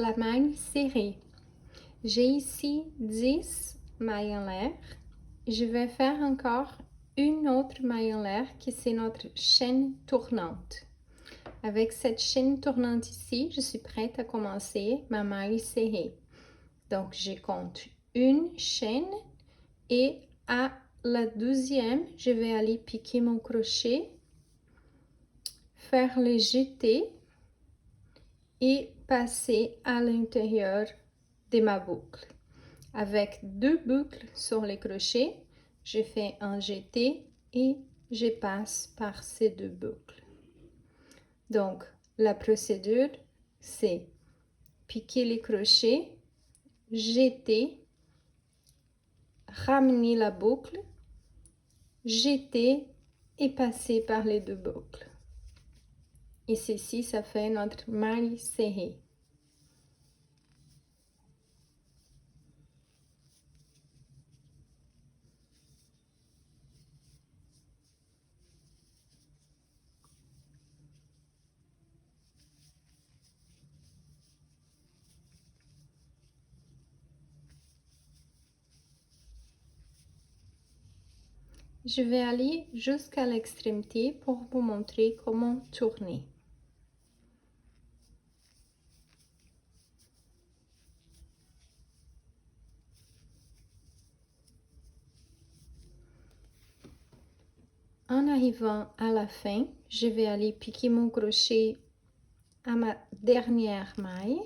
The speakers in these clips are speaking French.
la maille serrée. J'ai ici 10 mailles en l'air. Je vais faire encore une autre maille en l'air qui c'est notre chaîne tournante. Avec cette chaîne tournante ici, je suis prête à commencer ma maille serrée. Donc, je compte une chaîne et à la 12e, je vais aller piquer mon crochet, faire le jeté et passer à l'intérieur de ma boucle. Avec 2 boucles sur les crochets, je fais un jeté et je passe par ces 2 boucles. Donc, la procédure, c'est piquer les crochets, jeter, ramener la boucle, jeter et passer par les 2 boucles. Et ceci, ça fait notre maille serrée. Je vais aller jusqu'à l'extrémité pour vous montrer comment tourner. En arrivant à la fin, je vais aller piquer mon crochet à ma dernière maille,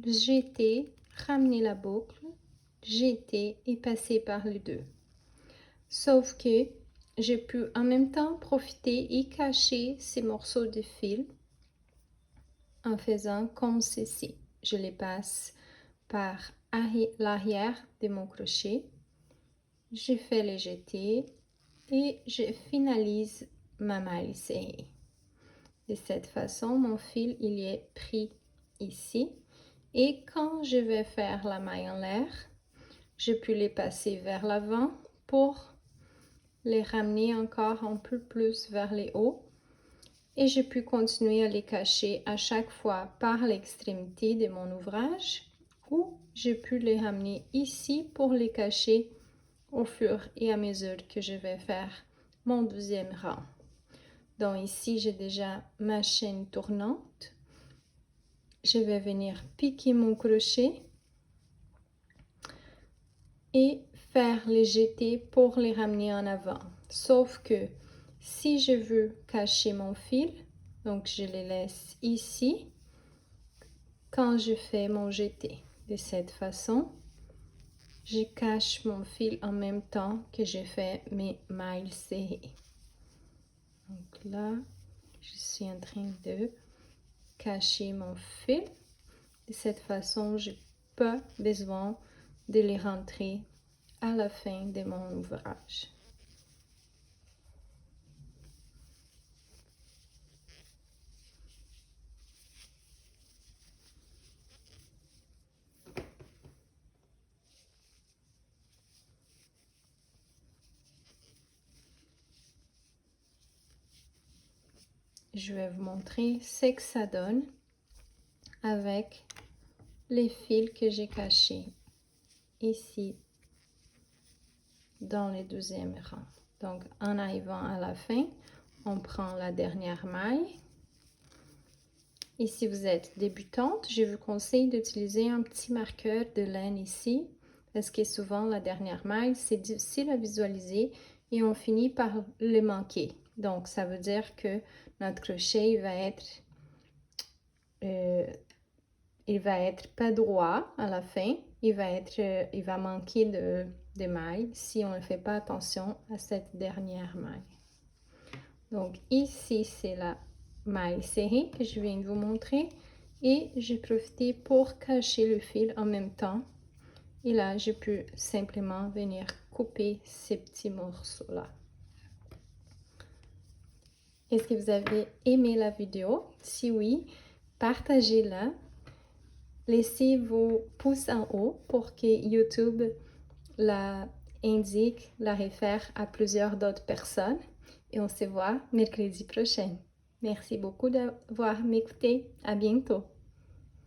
jeter, ramener la boucle, jeter et passer par les 2. Sauf que j'ai pu en même temps profiter et cacher ces morceaux de fil en faisant comme ceci. Je les passe par l'arrière de mon crochet, je fais le jeté et je finalise ma maille serrée. De cette façon, mon fil il est pris ici et quand je vais faire la maille en l'air, je peux les passer vers l'avant pour les ramener encore un peu plus vers les hauts et je peux continuer à les cacher à chaque fois par l'extrémité de mon ouvrage ou je peux les ramener ici pour les cacher au fur et à mesure que je vais faire mon 12e rang. Donc ici, j'ai déjà ma chaîne tournante. Je vais venir piquer mon crochet et faire les jetés pour les ramener en avant. Sauf que si je veux cacher mon fil, donc je les laisse ici quand je fais mon jeté. De cette façon, je cache mon fil en même temps que je fais mes mailles serrées. Donc là, je suis en train de cacher mon fil. De cette façon, je n'ai pas besoin de les rentrer à la fin de mon ouvrage. Je vais vous montrer ce que ça donne avec les fils que j'ai cachés ici dans le 12e rang. Donc, en arrivant à la fin, on prend la dernière maille. Et si vous êtes débutante, je vous conseille d'utiliser un petit marqueur de laine ici, parce que souvent la dernière maille, c'est difficile à visualiser et on finit par le manquer. Donc, ça veut dire que notre crochet il va être pas droit à la fin, il va manquer de mailles si on ne fait pas attention à cette dernière maille. Donc ici, c'est la maille serrée que je viens de vous montrer et j'ai profité pour cacher le fil en même temps. Et là, je peux simplement venir couper ces petits morceaux-là. Est-ce que vous avez aimé la vidéo? Si oui, partagez-la. Laissez vos pouces en haut pour que YouTube la indique, la réfère à plusieurs d'autres personnes. Et on se voit mercredi prochain. Merci beaucoup d'avoir m'écouté. À bientôt.